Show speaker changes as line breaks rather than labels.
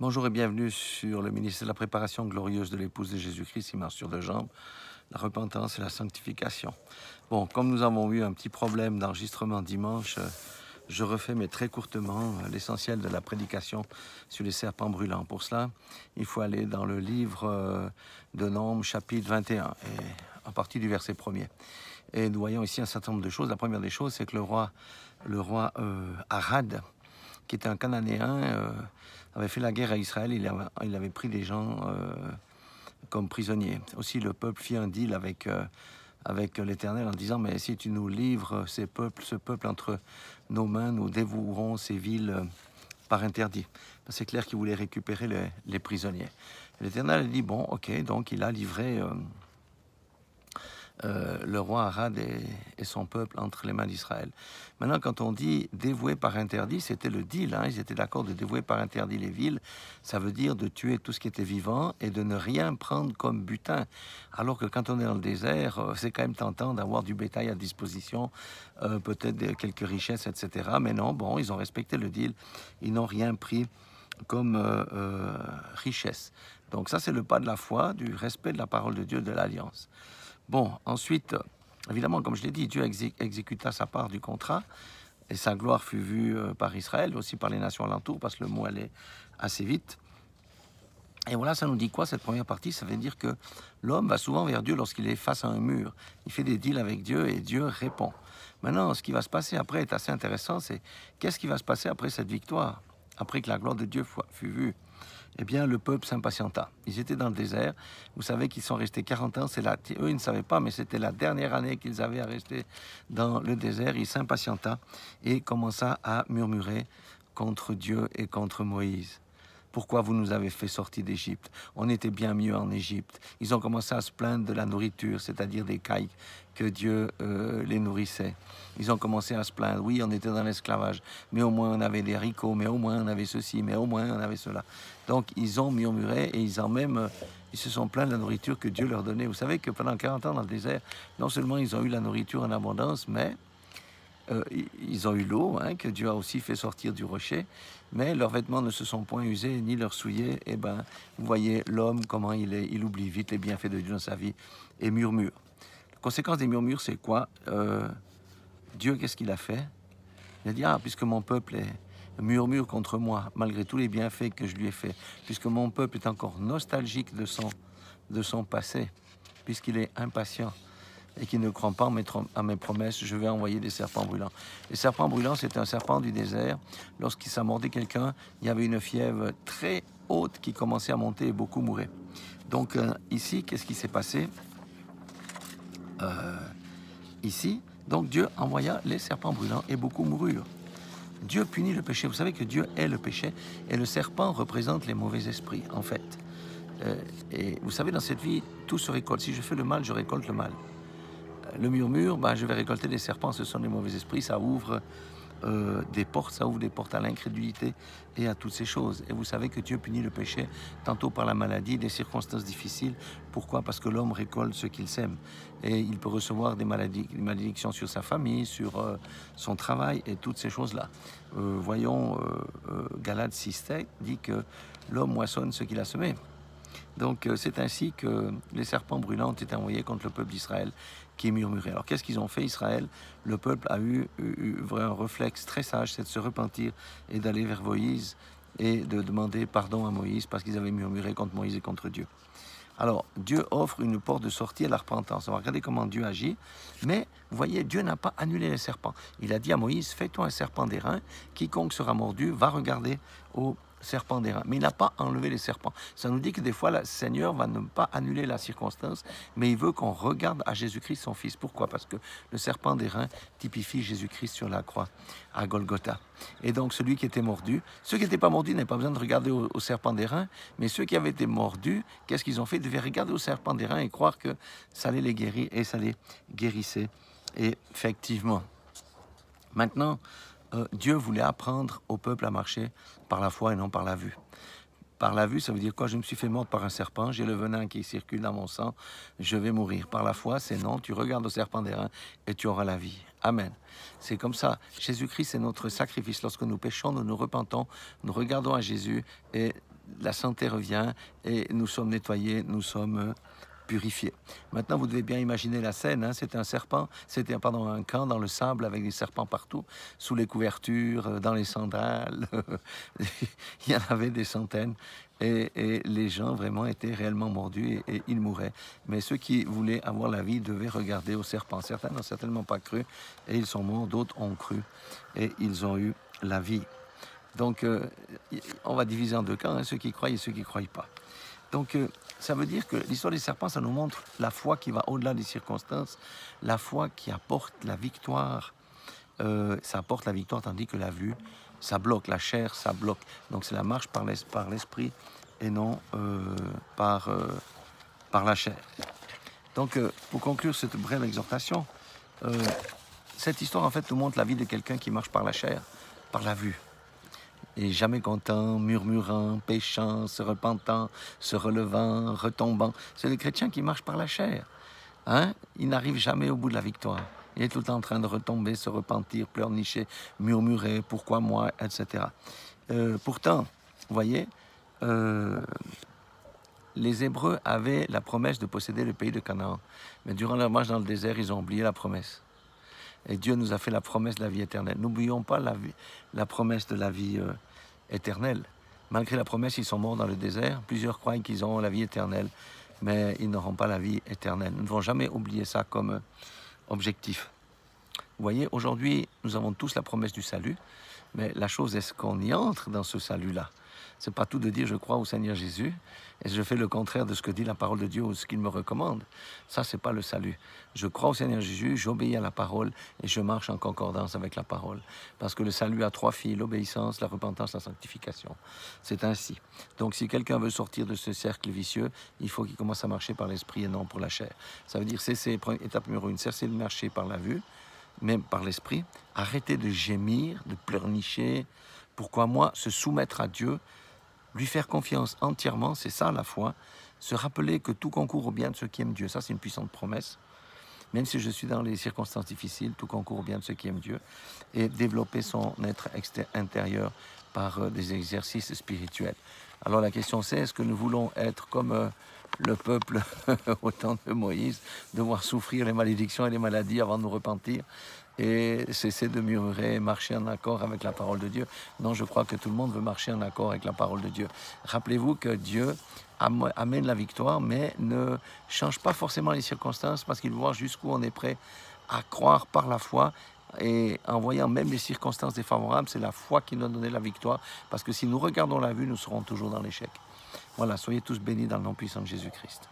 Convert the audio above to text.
Bonjour et bienvenue sur le ministère de la préparation glorieuse de l'épouse de Jésus-Christ, immersure de jambes, la repentance et la sanctification. Bon, comme nous avons eu un petit problème d'enregistrement dimanche, je refais, mais très courtement, l'essentiel de la prédication sur les serpents brûlants. Pour cela, il faut aller dans le livre de Nombres, chapitre 21, et à partir du verset 1er. Et nous voyons ici un certain nombre de choses. La première des choses, c'est que le roi Arad, qui était un Cananéen, avait fait la guerre à Israël. Il avait pris des gens comme prisonniers. Aussi, le peuple fit un deal avec l'Éternel en disant, mais si tu nous livres ce peuple entre nos mains, nous dévouerons ces villes par interdit. C'est clair qu'il voulait récupérer les prisonniers. L'Éternel a dit, bon, ok, donc il a livré le roi Arad et son peuple entre les mains d'Israël. Maintenant, quand on dit dévouer par interdit, c'était le deal. Ils étaient d'accord de dévouer par interdit les villes. Ça veut dire de tuer tout ce qui était vivant et de ne rien prendre comme butin. Alors que quand on est dans le désert, c'est quand même tentant d'avoir du bétail à disposition, peut-être quelques richesses, etc. Mais non, bon, ils ont respecté le deal. Ils n'ont rien pris comme richesse. Donc ça, c'est le pas de la foi, du respect de la parole de Dieu, de l'alliance. Bon, ensuite, évidemment, comme je l'ai dit, Dieu exécuta sa part du contrat et sa gloire fut vue par Israël, aussi par les nations alentours, parce que le mot allait assez vite. Et voilà, ça nous dit quoi, cette première partie? Ça veut dire que l'homme va souvent vers Dieu lorsqu'il est face à un mur. Il fait des deals avec Dieu et Dieu répond. Maintenant, ce qui va se passer après est assez intéressant, c'est qu'est-ce qui va se passer après cette victoire, après que la gloire de Dieu fut vue? Eh bien, le peuple s'impatienta. Ils étaient dans le désert. Vous savez qu'ils sont restés 40 ans. Eux, ils ne savaient pas, mais c'était la dernière année qu'ils avaient à rester dans le désert. Ils s'impatienta et commença à murmurer contre Dieu et contre Moïse. Pourquoi vous nous avez fait sortir d'Égypte? On était bien mieux en Égypte. Ils ont commencé à se plaindre de la nourriture, c'est-à-dire des cailles, que Dieu les nourrissait. Ils ont commencé à se plaindre. Oui, on était dans l'esclavage, mais au moins on avait des haricots, mais au moins on avait ceci, mais au moins on avait cela. Donc ils ont murmuré et ils se sont plaints de la nourriture que Dieu leur donnait. Vous savez que pendant 40 ans dans le désert, non seulement ils ont eu la nourriture en abondance, mais ils ont eu l'eau, que Dieu a aussi fait sortir du rocher, mais leurs vêtements ne se sont point usés, ni leurs souillés. Et ben, vous voyez l'homme, comment il oublie vite les bienfaits de Dieu dans sa vie, et murmure. La conséquence des murmures, c'est quoi? Dieu, qu'est-ce qu'il a fait? Il a dit, puisque mon peuple murmure contre moi, malgré tous les bienfaits que je lui ai faits, puisque mon peuple est encore nostalgique de son passé, puisqu'il est impatient, et qui ne croient pas à mes promesses, je vais envoyer des serpents brûlants. Les serpents brûlants, c'est un serpent du désert. Lorsqu'il mordait quelqu'un, il y avait une fièvre très haute qui commençait à monter et beaucoup mouraient. Donc ici, qu'est-ce qui s'est passé? Ici, donc Dieu envoya les serpents brûlants et beaucoup moururent. Dieu punit le péché. Vous savez que Dieu est le péché et le serpent représente les mauvais esprits, en fait. Et vous savez, dans cette vie, tout se récolte. Si je fais le mal, je récolte le mal. Le murmure, je vais récolter des serpents, ce sont les mauvais esprits, ça ouvre des portes à l'incrédulité et à toutes ces choses. Et vous savez que Dieu punit le péché, tantôt par la maladie, des circonstances difficiles. Pourquoi? Parce que l'homme récolte ce qu'il sème. Et il peut recevoir des malédictions sur sa famille, sur son travail et toutes ces choses-là. Voyons, Galates 6,7 dit que l'homme moissonne ce qu'il a semé. Donc c'est ainsi que les serpents brûlants ont été envoyés contre le peuple d'Israël qui murmurait. Alors qu'est-ce qu'ils ont fait, Israël? Le peuple a eu un réflexe très sage, c'est de se repentir et d'aller vers Moïse et de demander pardon à Moïse parce qu'ils avaient murmuré contre Moïse et contre Dieu. Alors, Dieu offre une porte de sortie à la repentance. On va regarder comment Dieu agit. Mais, vous voyez, Dieu n'a pas annulé les serpents. Il a dit à Moïse, fais-toi un serpent d'airain. Quiconque sera mordu va regarder au serpent d'airain. Mais il n'a pas enlevé les serpents. Ça nous dit que des fois, le Seigneur va ne pas annuler la circonstance, mais il veut qu'on regarde à Jésus-Christ, son Fils. Pourquoi? Parce que le serpent d'airain typifie Jésus-Christ sur la croix, à Golgotha. Et donc, celui qui était mordu, ceux qui n'étaient pas mordus n'avaient pas besoin de regarder au serpent d'airain, mais ceux qui avaient été mordus, qu'est-ce qu'ils ont fait? Ils devaient regarder au serpent d'airain et croire que ça allait les guérir, et ça les guérissait effectivement. Maintenant, Dieu voulait apprendre au peuple à marcher par la foi et non par la vue. Par la vue, ça veut dire quoi? Je me suis fait mordre par un serpent, j'ai le venin qui circule dans mon sang, je vais mourir. Par la foi, c'est non, tu regardes au serpent d'airain et tu auras la vie. Amen. C'est comme ça. Jésus-Christ est notre sacrifice. Lorsque nous péchons, nous nous repentons, nous regardons à Jésus et la santé revient et nous sommes nettoyés, nous sommes purifiés. Maintenant, vous devez bien imaginer la scène. Hein, c'était un serpent, c'était pardon, un camp dans le sable avec des serpents partout, sous les couvertures, dans les sandales. Il y en avait des centaines. Et les gens vraiment étaient réellement mordus et ils mouraient. Mais ceux qui voulaient avoir la vie devaient regarder au serpent. Certains n'ont certainement pas cru et ils sont morts, d'autres ont cru et ils ont eu la vie. Donc, on va diviser en deux camps, hein, ceux qui croient et ceux qui ne croient pas. Donc, ça veut dire que l'histoire des serpents, ça nous montre la foi qui va au-delà des circonstances, la foi qui apporte la victoire. Ça apporte la victoire, tandis que la vue, ça bloque, la chair, ça bloque. Donc, c'est la marche par l'esprit et non par la chair. Donc, pour conclure cette brève exhortation, cette histoire, en fait, nous montre la vie de quelqu'un qui marche par la chair, par la vue. Et jamais content, murmurant, péchant, se repentant, se relevant, retombant. C'est le chrétien qui marche par la chair. Hein? Il n'arrive jamais au bout de la victoire. Il est tout le temps en train de retomber, se repentir, pleurnicher, murmurer, pourquoi moi, etc. Pourtant, vous voyez, les Hébreux avaient la promesse de posséder le pays de Canaan. Mais durant leur marche dans le désert, ils ont oublié la promesse. Et Dieu nous a fait la promesse de la vie éternelle. N'oublions pas la promesse de la vie éternelle. Malgré la promesse, ils sont morts dans le désert. Plusieurs croient qu'ils auront la vie éternelle, mais ils n'auront pas la vie éternelle. Nous ne devons jamais oublier ça comme objectif. Vous voyez, aujourd'hui, nous avons tous la promesse du salut, mais la chose est qu'on y entre dans ce salut-là. Ce n'est pas tout de dire je crois au Seigneur Jésus et je fais le contraire de ce que dit la parole de Dieu ou ce qu'il me recommande. Ça, ce n'est pas le salut. Je crois au Seigneur Jésus, j'obéis à la parole et je marche en concordance avec la parole. Parce que le salut a trois filles, l'obéissance, la repentance, la sanctification. C'est ainsi. Donc si quelqu'un veut sortir de ce cercle vicieux, il faut qu'il commence à marcher par l'esprit et non pour la chair. Ça veut dire cesser, étape numéro 1, cesser de marcher par la vue, même par l'esprit. Arrêter de gémir, de pleurnicher. Pourquoi moi? Se soumettre à Dieu, lui faire confiance entièrement, c'est ça la foi. Se rappeler que tout concourt au bien de ceux qui aiment Dieu. Ça, c'est une puissante promesse. Même si je suis dans les circonstances difficiles, tout concourt au bien de ceux qui aiment Dieu. Et développer son être intérieur par des exercices spirituels. Alors la question c'est, est-ce que nous voulons être comme le peuple au temps de Moïse, devoir souffrir les malédictions et les maladies avant de nous repentir et cesser de murmurer et marcher en accord avec la parole de Dieu? Non, je crois que tout le monde veut marcher en accord avec la parole de Dieu. Rappelez-vous que Dieu amène la victoire, mais ne change pas forcément les circonstances parce qu'il veut voir jusqu'où on est prêt à croire par la foi. Et en voyant même les circonstances défavorables, c'est la foi qui nous a donné la victoire. Parce que si nous regardons la vue, nous serons toujours dans l'échec. Voilà, soyez tous bénis dans le nom puissant de Jésus-Christ.